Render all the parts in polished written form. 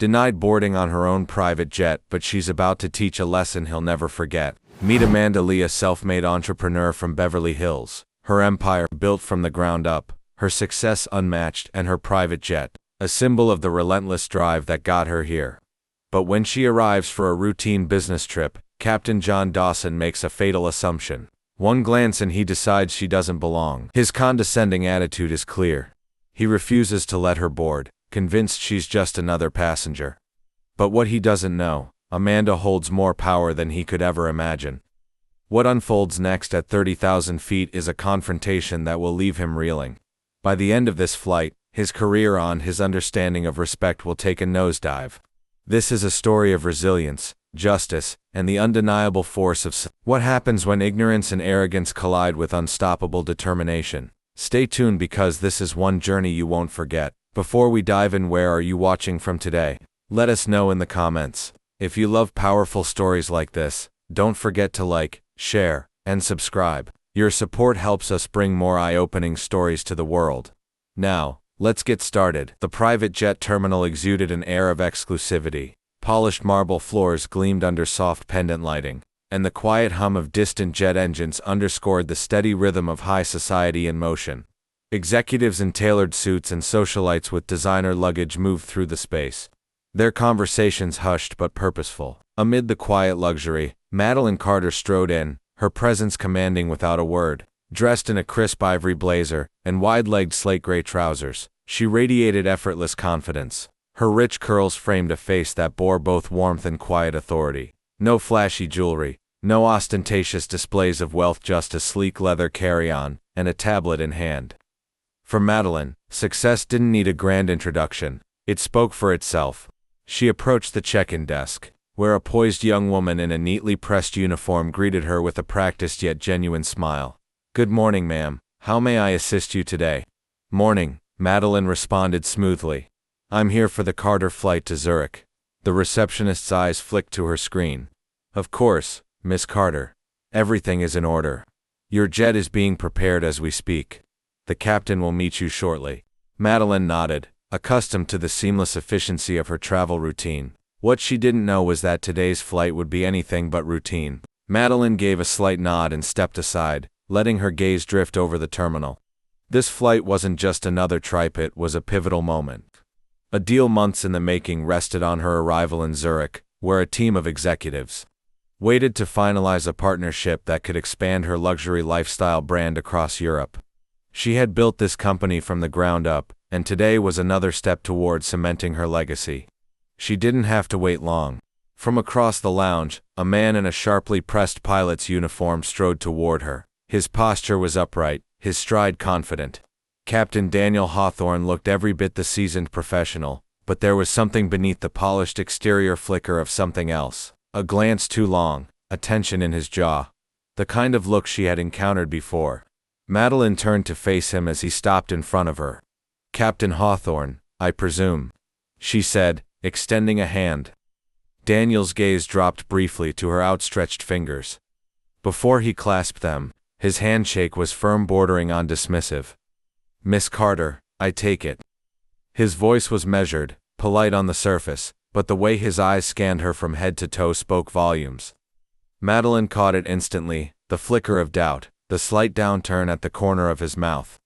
Denied boarding on her own private jet, but she's about to teach a lesson he'll never forget. Meet Amanda Lee, a self-made entrepreneur from Beverly Hills. Her empire built from the ground up, her success unmatched, and her private jet, a symbol of the relentless drive that got her here. But when she arrives for a routine business trip, Captain John Dawson makes a fatal assumption. One glance and he decides she doesn't belong. His condescending attitude is clear. He refuses to let her board, convinced she's just another passenger. But what he doesn't know, Amanda holds more power than he could ever imagine. What unfolds next at 30,000 feet is a confrontation that will leave him reeling. By the end of this flight, his career and his understanding of respect will take a nosedive. This is a story of resilience, justice, and the undeniable force of what happens when ignorance and arrogance collide with unstoppable determination. Stay tuned because this is one journey you won't forget. Before we dive in, where are you watching from today? Let us know in the comments. If you love powerful stories like this, don't forget to like, share, and subscribe. Your support helps us bring more eye-opening stories to the world. Now, let's get started. The private jet terminal exuded an air of exclusivity. Polished marble floors gleamed under soft pendant lighting, and the quiet hum of distant jet engines underscored the steady rhythm of high society in motion. Executives in tailored suits and socialites with designer luggage moved through the space, their conversations hushed but purposeful. Amid the quiet luxury, Madeline Carter strode in, her presence commanding without a word. Dressed in a crisp ivory blazer and wide-legged slate-gray trousers, she radiated effortless confidence. Her rich curls framed a face that bore both warmth and quiet authority. No flashy jewelry, no ostentatious displays of wealth, just a sleek leather carry-on and a tablet in hand. For Madeline, success didn't need a grand introduction. It spoke for itself. She approached the check-in desk, where a poised young woman in a neatly pressed uniform greeted her with a practiced yet genuine smile. "Good morning, ma'am. How may I assist you today?" "Morning," Madeline responded smoothly. "I'm here for the Carter flight to Zurich." The receptionist's eyes flicked to her screen. "Of course, Miss Carter. Everything is in order. Your jet is being prepared as we speak. The captain will meet you shortly." Madeline nodded, accustomed to the seamless efficiency of her travel routine. What she didn't know was that today's flight would be anything but routine. Madeline gave a slight nod and stepped aside, letting her gaze drift over the terminal. This flight wasn't just another trip, it was a pivotal moment. A deal months in the making rested on her arrival in Zurich, where a team of executives waited to finalize a partnership that could expand her luxury lifestyle brand across Europe. She had built this company from the ground up, and today was another step toward cementing her legacy. She didn't have to wait long. From across the lounge, a man in a sharply pressed pilot's uniform strode toward her. His posture was upright, his stride confident. Captain Daniel Hawthorne looked every bit the seasoned professional, but there was something beneath the polished exterior flicker of something else. A glance too long, a tension in his jaw. The kind of look she had encountered before. Madeline turned to face him as he stopped in front of her. "Captain Hawthorne, I presume," she said, extending a hand. Daniel's gaze dropped briefly to her outstretched fingers. Before he clasped them, his handshake was firm, bordering on dismissive. "Miss Carter, I take it." His voice was measured, polite on the surface, but the way his eyes scanned her from head to toe spoke volumes. Madeline caught it instantly, the flicker of doubt, the slight downturn at the corner of his mouth.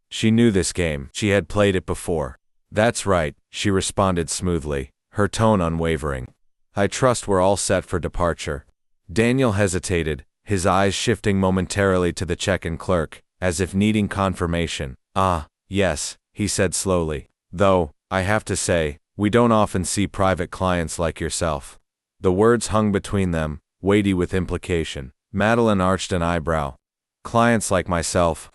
She knew this game. She had played it before. "That's right," she responded smoothly, her tone unwavering. "I trust we're all set for departure." Daniel hesitated, his eyes shifting momentarily to the check-in clerk, as if needing confirmation. "Ah, yes," he said slowly. "Though, I have to say, we don't often see private clients like yourself." The words hung between them, weighty with implication. Madeline arched an eyebrow. "Clients like myself?"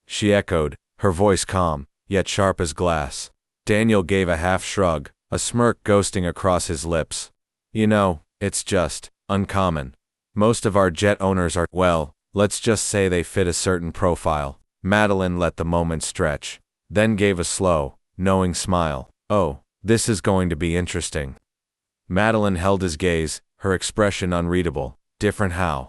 she echoed, her voice calm, yet sharp as glass. Daniel gave a half shrug, a smirk ghosting across his lips. "You know, it's just uncommon. Most of our jet owners are, well, let's just say they fit a certain profile." Madeline let the moment stretch, then gave a slow, knowing smile. "Oh, this is going to be interesting." Madeline held his gaze, her expression unreadable. "Different how?"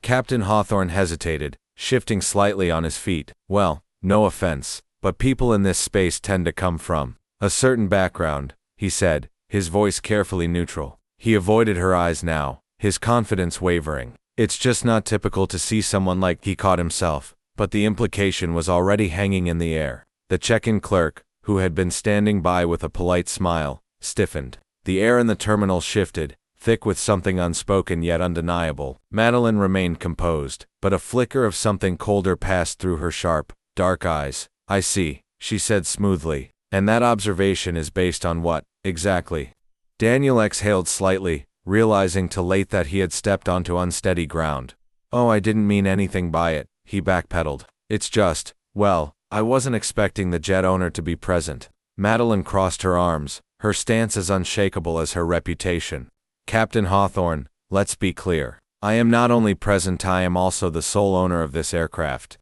Captain Hawthorne hesitated, shifting slightly on his feet. "Well, no offense, but people in this space tend to come from a certain background," he said, his voice carefully neutral. He avoided her eyes now, his confidence wavering. It's just not typical to see someone like he caught himself, but the implication was already hanging in the air. The check-in clerk, who had been standing by with a polite smile, stiffened. The air in the terminal shifted, thick with something unspoken yet undeniable. Madeline remained composed, but a flicker of something colder passed through her sharp, dark eyes. I see, she said smoothly. And that observation is based on what, exactly? Daniel exhaled slightly, realizing too late that he had stepped onto unsteady ground. Oh, I didn't mean anything by it, he backpedaled. It's just, well, I wasn't expecting the jet owner to be present. Madeline crossed her arms, her stance as unshakable as her reputation. Captain Hawthorne, let's be clear. I am not only present, I am also the sole owner of this aircraft.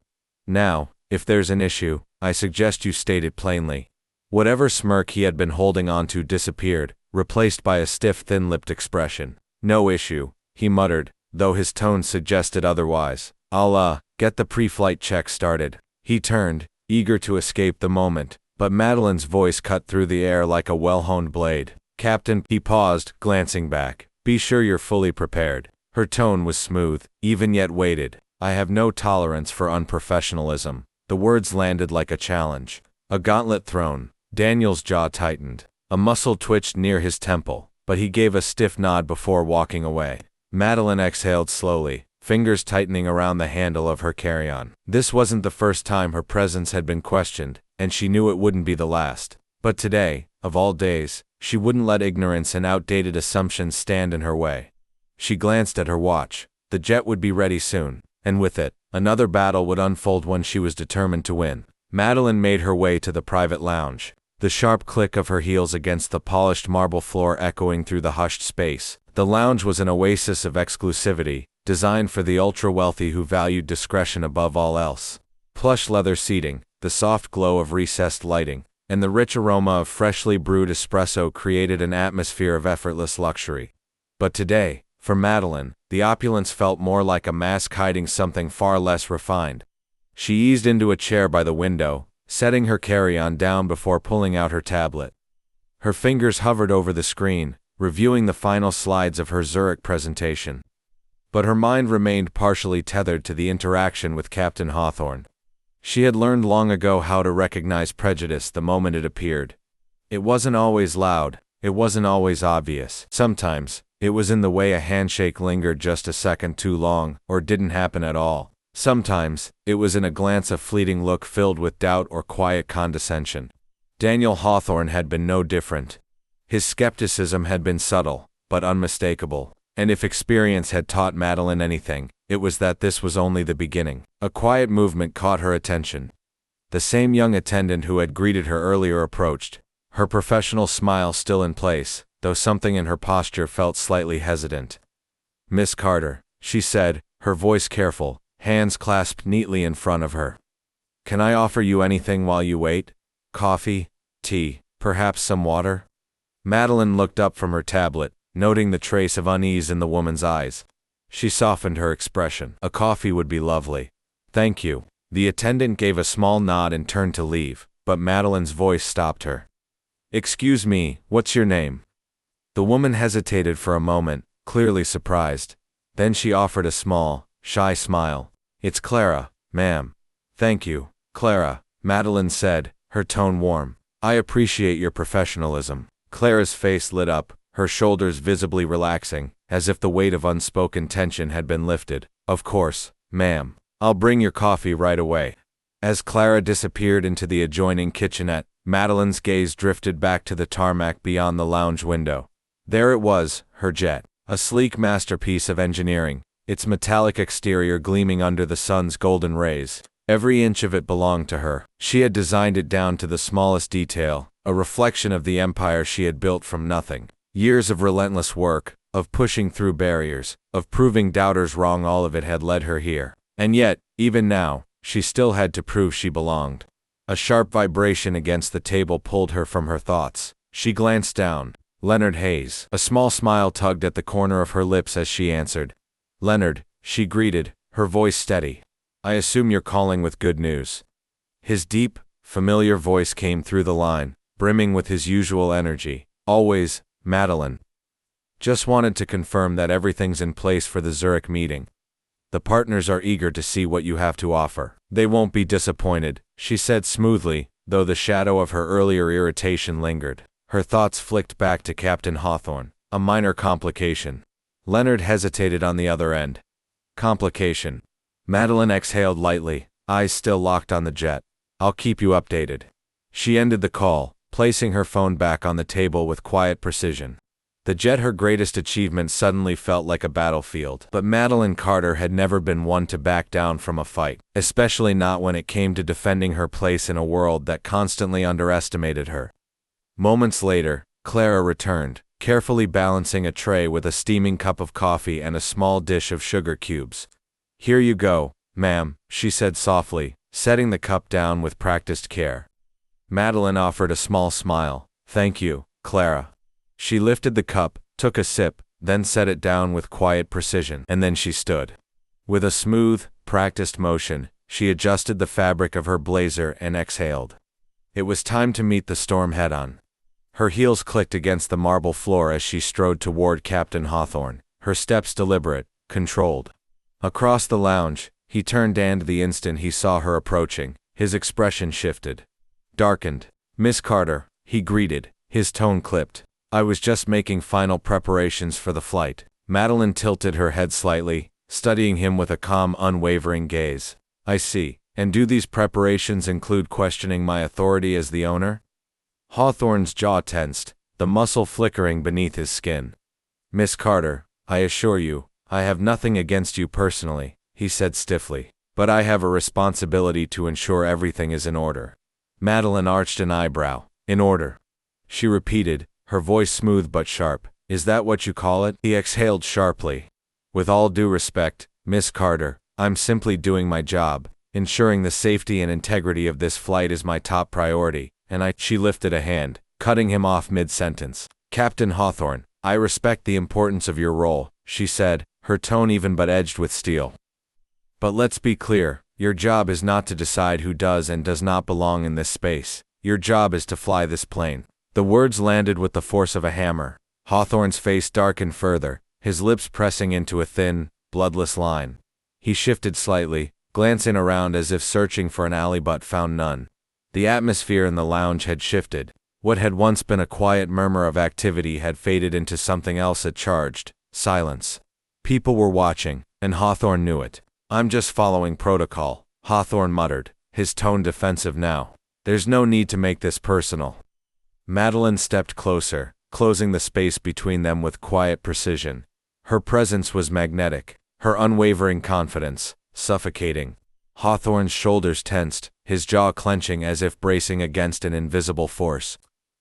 Now, if there's an issue, I suggest you state it plainly. Whatever smirk he had been holding on to disappeared, replaced by a stiff, thin-lipped expression. No issue, he muttered, though his tone suggested otherwise. I'll, get the pre-flight check started. He turned, eager to escape the moment, but Madeline's voice cut through the air like a well-honed blade. Captain, he paused, glancing back. Be sure you're fully prepared. Her tone was smooth, even yet weighted. I have no tolerance for unprofessionalism. The words landed like a challenge. A gauntlet thrown. Daniel's jaw tightened. A muscle twitched near his temple, but he gave a stiff nod before walking away. Madeline exhaled slowly, fingers tightening around the handle of her carry-on. This wasn't the first time her presence had been questioned, and she knew it wouldn't be the last. But today, of all days, she wouldn't let ignorance and outdated assumptions stand in her way. She glanced at her watch. The jet would be ready soon, and with it, another battle would unfold one she was determined to win. Madeline made her way to the private lounge, the sharp click of her heels against the polished marble floor echoing through the hushed space. The lounge was an oasis of exclusivity, designed for the ultra-wealthy who valued discretion above all else. Plush leather seating, the soft glow of recessed lighting, and the rich aroma of freshly brewed espresso created an atmosphere of effortless luxury. But today, for Madeline, the opulence felt more like a mask hiding something far less refined. She eased into a chair by the window, setting her carry-on down before pulling out her tablet. Her fingers hovered over the screen, reviewing the final slides of her Zurich presentation. But her mind remained partially tethered to the interaction with Captain Hawthorne. She had learned long ago how to recognize prejudice the moment it appeared. It wasn't always loud, it wasn't always obvious. Sometimes, it was in the way a handshake lingered just a second too long, or didn't happen at all. Sometimes, it was in a glance, a fleeting look filled with doubt or quiet condescension. Daniel Hawthorne had been no different. His skepticism had been subtle, but unmistakable, and if experience had taught Madeline anything, it was that this was only the beginning. A quiet movement caught her attention. The same young attendant who had greeted her earlier approached, her professional smile still in place, though something in her posture felt slightly hesitant. Miss Carter, she said, her voice careful, hands clasped neatly in front of her. Can I offer you anything while you wait? Coffee? Tea? Perhaps some water? Madeline looked up from her tablet, noting the trace of unease in the woman's eyes. She softened her expression. A coffee would be lovely. Thank you. The attendant gave a small nod and turned to leave, but Madeline's voice stopped her. Excuse me, what's your name? The woman hesitated for a moment, clearly surprised. Then she offered a small, shy smile. It's Clara, ma'am. Thank you, Clara, Madeline said, her tone warm. I appreciate your professionalism. Clara's face lit up, her shoulders visibly relaxing, as if the weight of unspoken tension had been lifted. Of course, ma'am. I'll bring your coffee right away. As Clara disappeared into the adjoining kitchenette, Madeline's gaze drifted back to the tarmac beyond the lounge window. There it was, her jet. A sleek masterpiece of engineering, its metallic exterior gleaming under the sun's golden rays. Every inch of it belonged to her. She had designed it down to the smallest detail, a reflection of the empire she had built from nothing. Years of relentless work, of pushing through barriers, of proving doubters wrong, all of it had led her here. And yet, even now, she still had to prove she belonged. A sharp vibration against the table pulled her from her thoughts. She glanced down. Leonard Hayes. A small smile tugged at the corner of her lips as she answered. Leonard, she greeted, her voice steady. I assume you're calling with good news. His deep, familiar voice came through the line, brimming with his usual energy. Always, Madeline. Just wanted to confirm that everything's in place for the Zurich meeting. The partners are eager to see what you have to offer. They won't be disappointed, she said smoothly, though the shadow of her earlier irritation lingered. Her thoughts flicked back to Captain Hawthorne. A minor complication. Leonard hesitated on the other end. Complication. Madeline exhaled lightly, eyes still locked on the jet. I'll keep you updated. She ended the call, placing her phone back on the table with quiet precision. The jet, her greatest achievement, suddenly felt like a battlefield. But Madeline Carter had never been one to back down from a fight, especially not when it came to defending her place in a world that constantly underestimated her. Moments later, Clara returned, carefully balancing a tray with a steaming cup of coffee and a small dish of sugar cubes. Here you go, ma'am, she said softly, setting the cup down with practiced care. Madeline offered a small smile. Thank you, Clara. She lifted the cup, took a sip, then set it down with quiet precision, and then she stood. With a smooth, practiced motion, she adjusted the fabric of her blazer and exhaled. It was time to meet the storm head-on. Her heels clicked against the marble floor as she strode toward Captain Hawthorne, her steps deliberate, controlled. Across the lounge, he turned, and the instant he saw her approaching, his expression shifted. Darkened. Miss Carter, he greeted, his tone clipped. I was just making final preparations for the flight. Madeline tilted her head slightly, studying him with a calm, unwavering gaze. I see. And do these preparations include questioning my authority as the owner? Hawthorne's jaw tensed, the muscle flickering beneath his skin. Miss Carter, I assure you, I have nothing against you personally, he said stiffly. But I have a responsibility to ensure everything is in order. Madeline arched an eyebrow. In order. She repeated, her voice smooth but sharp. Is that what you call it? He exhaled sharply. With all due respect, Miss Carter, I'm simply doing my job. Ensuring the safety and integrity of this flight is my top priority, and she lifted a hand, cutting him off mid-sentence. Captain Hawthorne, I respect the importance of your role, she said, her tone even but edged with steel. But let's be clear, your job is not to decide who does and does not belong in this space. Your job is to fly this plane. The words landed with the force of a hammer. Hawthorne's face darkened further, his lips pressing into a thin, bloodless line. He shifted slightly, glancing around as if searching for an alley but found none. The atmosphere in the lounge had shifted. What had once been a quiet murmur of activity had faded into something else, a charged silence. People were watching, and Hawthorne knew it. I'm just following protocol, Hawthorne muttered, his tone defensive now. There's no need to make this personal. Madeline stepped closer, closing the space between them with quiet precision. Her presence was magnetic, her unwavering confidence suffocating. Hawthorne's shoulders tensed, his jaw clenching as if bracing against an invisible force.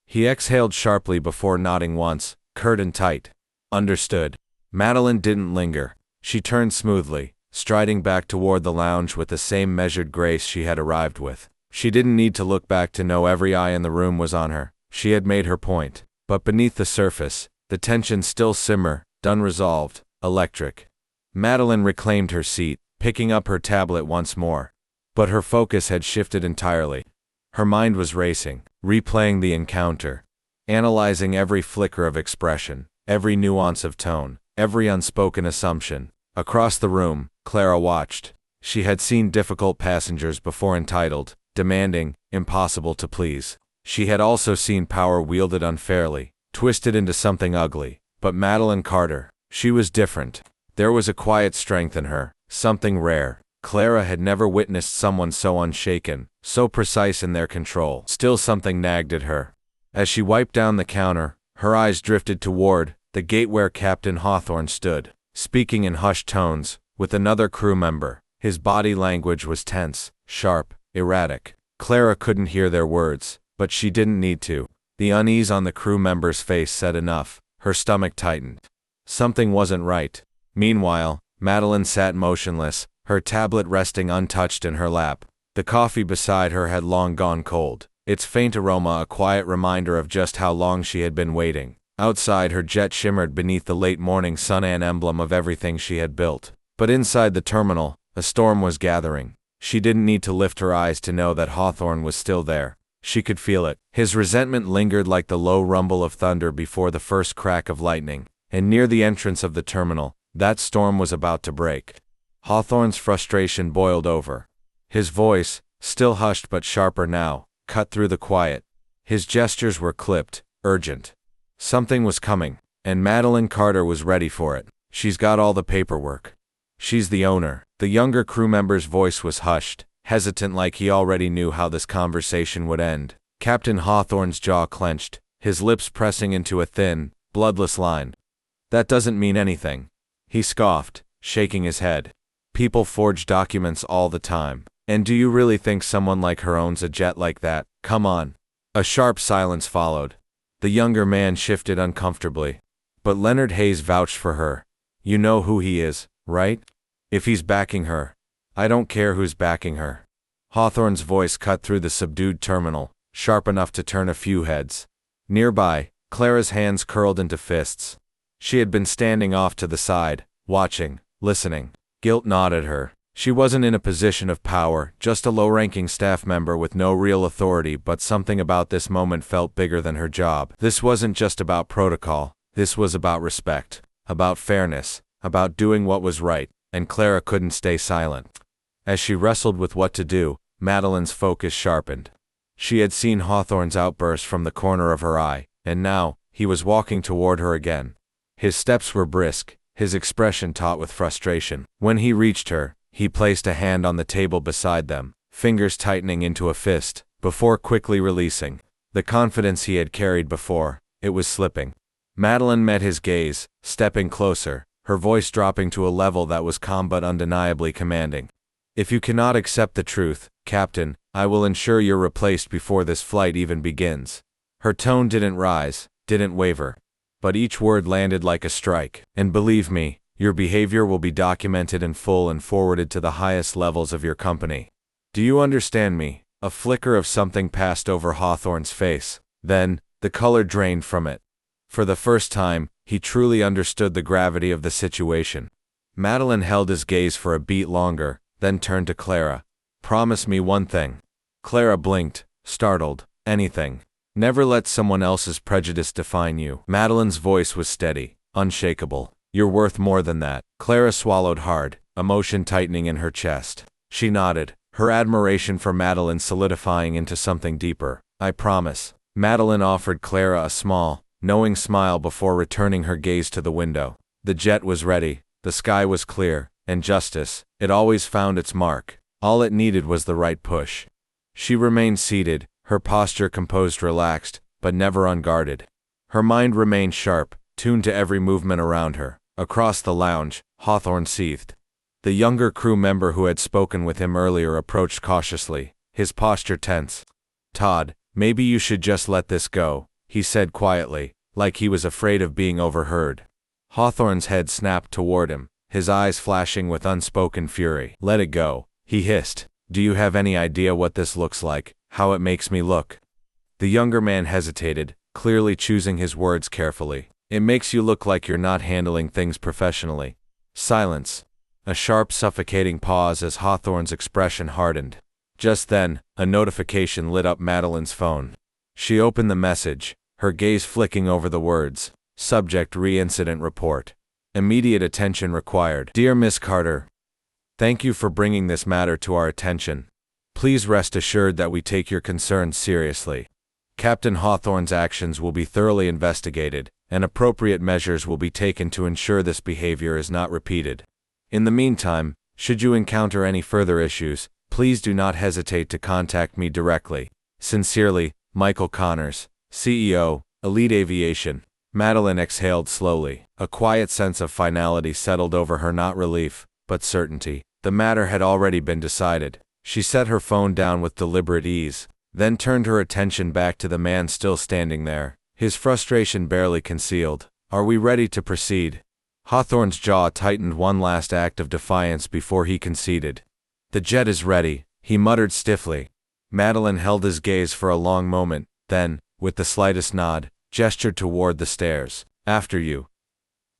He exhaled sharply before nodding once, curt and tight. Understood. Madeline didn't linger. She turned smoothly, striding back toward the lounge with the same measured grace she had arrived with. She didn't need to look back to know every eye in the room was on her. She had made her point. But beneath the surface, the tension still simmered, unresolved, electric. Madeline reclaimed her seat, picking up her tablet once more. But her focus had shifted entirely. Her mind was racing, replaying the encounter, analyzing every flicker of expression, every nuance of tone, every unspoken assumption. Across the room, Clara watched. She had seen difficult passengers before, entitled, demanding, impossible to please. She had also seen power wielded unfairly, twisted into something ugly. But Madeline Carter, she was different. There was a quiet strength in her, something rare. Clara had never witnessed someone so unshaken, so precise in their control. Still something nagged at her. As she wiped down the counter, her eyes drifted toward the gate where Captain Hawthorne stood, speaking in hushed tones, with another crew member. His body language was tense, sharp, erratic. Clara couldn't hear their words, but she didn't need to. The unease on the crew member's face said enough. Her stomach tightened. Something wasn't right. Meanwhile, Madeline sat motionless, her tablet resting untouched in her lap. The coffee beside her had long gone cold, its faint aroma a quiet reminder of just how long she had been waiting. Outside, her jet shimmered beneath the late morning sun, an emblem of everything she had built. But inside the terminal, a storm was gathering. She didn't need to lift her eyes to know that Hawthorne was still there, She could feel it. His resentment lingered like the low rumble of thunder before the first crack of lightning, and near the entrance of the terminal, that storm was about to break. Hawthorne's frustration boiled over. His voice, still hushed but sharper now, cut through the quiet. His gestures were clipped, urgent. Something was coming, and Madeline Carter was ready for it. She's got all the paperwork. She's the owner. The younger crew member's voice was hushed, hesitant like he already knew how this conversation would end. Captain Hawthorne's jaw clenched, his lips pressing into a thin, bloodless line. That doesn't mean anything. He scoffed, shaking his head. People forge documents all the time. And do you really think someone like her owns a jet like that? Come on. A sharp silence followed. The younger man shifted uncomfortably. But Leonard Hayes vouched for her. You know who he is, right? If he's backing her. I don't care who's backing her. Hawthorne's voice cut through the subdued terminal, sharp enough to turn a few heads. Nearby, Clara's hands curled into fists. She had been standing off to the side, watching, listening. Guilt gnawed at her. She wasn't in a position of power, just a low-ranking staff member with no real authority, but something about this moment felt bigger than her job. This wasn't just about protocol. This was about respect, about fairness, about doing what was right, and Clara couldn't stay silent. As she wrestled with what to do, Madeline's focus sharpened. She had seen Hawthorne's outburst from the corner of her eye, and now, he was walking toward her again. His steps were brisk, his expression taut with frustration. When he reached her, he placed a hand on the table beside them, fingers tightening into a fist, before quickly releasing. The confidence he had carried before, it was slipping. Madeline met his gaze, stepping closer, her voice dropping to a level that was calm but undeniably commanding. If you cannot accept the truth, Captain, I will ensure you're replaced before this flight even begins. Her tone didn't rise, didn't waver. But each word landed like a strike. And believe me, your behavior will be documented in full and forwarded to the highest levels of your company. Do you understand me? A flicker of something passed over Hawthorne's face. Then, the color drained from it. For the first time, he truly understood the gravity of the situation. Madeline held his gaze for a beat longer, then turned to Clara. Promise me one thing. Clara blinked, startled. Anything. Never let someone else's prejudice define you. Madeline's voice was steady, unshakable. You're worth more than that. Clara swallowed hard, emotion tightening in her chest. She nodded, her admiration for Madeline solidifying into something deeper. I promise. Madeline offered Clara a small, knowing smile before returning her gaze to the window. The jet was ready, the sky was clear, and justice, it always found its mark. All it needed was the right push. She remained seated, her posture composed, relaxed, but never unguarded. Her mind remained sharp, tuned to every movement around her. Across the lounge, Hawthorne seethed. The younger crew member who had spoken with him earlier approached cautiously, his posture tense. Todd, maybe you should just let this go, he said quietly, like he was afraid of being overheard. Hawthorne's head snapped toward him, his eyes flashing with unspoken fury. Let it go, he hissed. Do you have any idea what this looks like, how it makes me look? The younger man hesitated, clearly choosing his words carefully. It makes you look like you're not handling things professionally. Silence. A sharp, suffocating pause as Hawthorne's expression hardened. Just then, a notification lit up Madeline's phone. She opened the message, her gaze flicking over the words. Subject: Re-incident report. Immediate attention required. Dear Miss Carter, thank you for bringing this matter to our attention. Please rest assured that we take your concerns seriously. Captain Hawthorne's actions will be thoroughly investigated, and appropriate measures will be taken to ensure this behavior is not repeated. In the meantime, should you encounter any further issues, please do not hesitate to contact me directly. Sincerely, Michael Connors, CEO, Elite Aviation. Madeline exhaled slowly. A quiet sense of finality settled over her, not relief, but certainty. The matter had already been decided. She set her phone down with deliberate ease, then turned her attention back to the man still standing there, his frustration barely concealed. Are we ready to proceed? Hawthorne's jaw tightened, one last act of defiance before he conceded. The jet is ready, he muttered stiffly. Madeline held his gaze for a long moment, then, with the slightest nod, gestured toward the stairs. After you.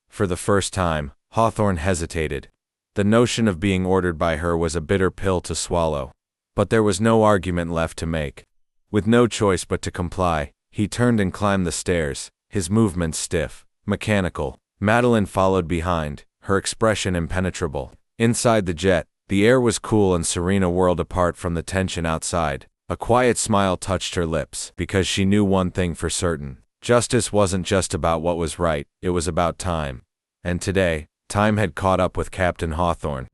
For the first time, Hawthorne hesitated. The notion of being ordered by her was a bitter pill to swallow. But there was no argument left to make. With no choice but to comply, he turned and climbed the stairs, his movements stiff, mechanical. Madeline followed behind, her expression impenetrable. Inside the jet, the air was cool and serene, a world apart from the tension outside. A quiet smile touched her lips, because she knew one thing for certain. Justice wasn't just about what was right, it was about time. And today, time had caught up with Captain Hawthorne.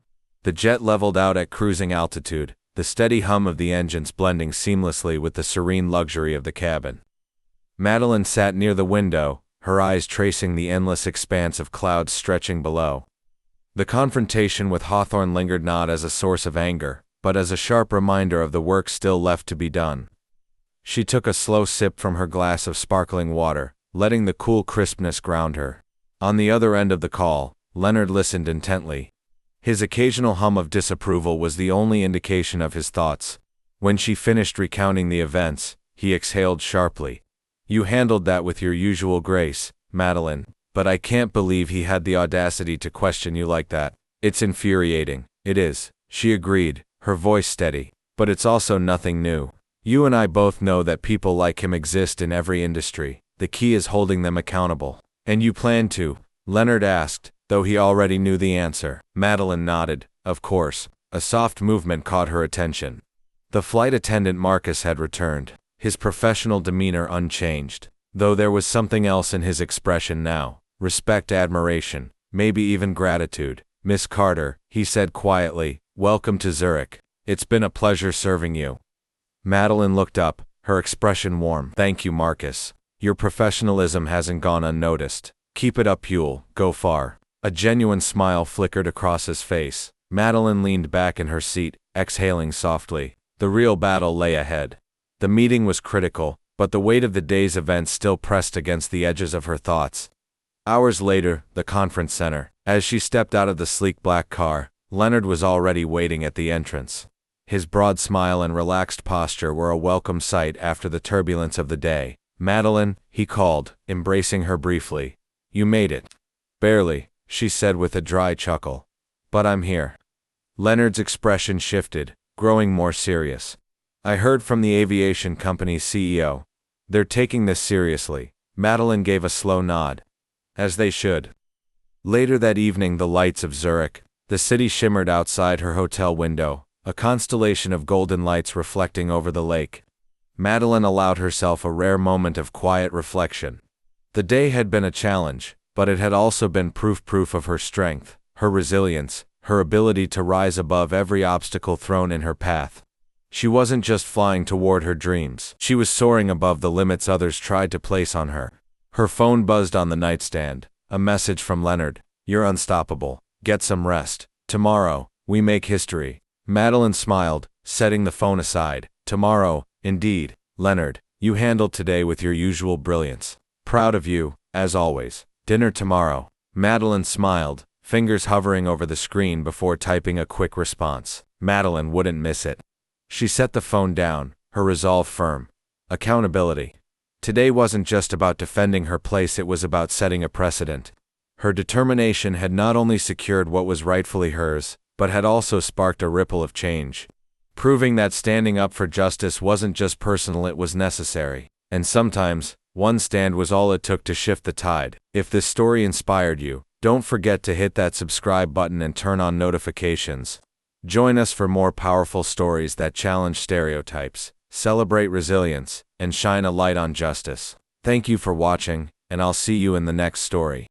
The jet leveled out at cruising altitude, the steady hum of the engines blending seamlessly with the serene luxury of the cabin. Madeline sat near the window, her eyes tracing the endless expanse of clouds stretching below. The confrontation with Hawthorne lingered not as a source of anger, but as a sharp reminder of the work still left to be done. She took a slow sip from her glass of sparkling water, letting the cool crispness ground her. On the other end of the call, Leonard listened intently. His occasional hum of disapproval was the only indication of his thoughts. When she finished recounting the events, he exhaled sharply. "You handled that with your usual grace, Madeline, but I can't believe he had the audacity to question you like that. It's infuriating." "It is," she agreed, her voice steady, "but it's also nothing new. You and I both know that people like him exist in every industry. The key is holding them accountable." "And you plan to?" Leonard asked, though he already knew the answer. Madeline nodded. "Of course." A soft movement caught her attention. The flight attendant Marcus had returned, his professional demeanor unchanged, though there was something else in his expression now. Respect, admiration, maybe even gratitude. "Miss Carter," he said quietly, "welcome to Zurich. It's been a pleasure serving you." Madeline looked up, her expression warm. "Thank you, Marcus. Your professionalism hasn't gone unnoticed. Keep it up, you'll go far." A genuine smile flickered across his face. Madeline leaned back in her seat, exhaling softly. The real battle lay ahead. The meeting was critical, but the weight of the day's events still pressed against the edges of her thoughts. Hours later, the conference center. As she stepped out of the sleek black car, Leonard was already waiting at the entrance. His broad smile and relaxed posture were a welcome sight after the turbulence of the day. "Madeline," he called, embracing her briefly. "You made it." "Barely," she said with a dry chuckle. "But I'm here." Leonard's expression shifted, growing more serious. "I heard from the aviation company's CEO. They're taking this seriously." Madeline gave a slow nod. "As they should." Later that evening, the lights of Zurich. The city shimmered outside her hotel window, a constellation of golden lights reflecting over the lake. Madeline allowed herself a rare moment of quiet reflection. The day had been a challenge, but it had also been proof of her strength, her resilience, her ability to rise above every obstacle thrown in her path. She wasn't just flying toward her dreams, she was soaring above the limits others tried to place on her. Her phone buzzed on the nightstand, a message from Leonard. "You're unstoppable. Get some rest. Tomorrow, we make history." Madeline smiled, setting the phone aside. "Tomorrow, indeed, Leonard. You handled today with your usual brilliance. Proud of you, as always. Dinner tomorrow." Madeline smiled, fingers hovering over the screen before typing a quick response. Madeline wouldn't miss it. She set the phone down, her resolve firm. Accountability. Today wasn't just about defending her place, it was about setting a precedent. Her determination had not only secured what was rightfully hers, but had also sparked a ripple of change. Proving that standing up for justice wasn't just personal, it was necessary. And sometimes, one stand was all it took to shift the tide. If this story inspired you, don't forget to hit that subscribe button and turn on notifications. Join us for more powerful stories that challenge stereotypes, celebrate resilience, and shine a light on justice. Thank you for watching, and I'll see you in the next story.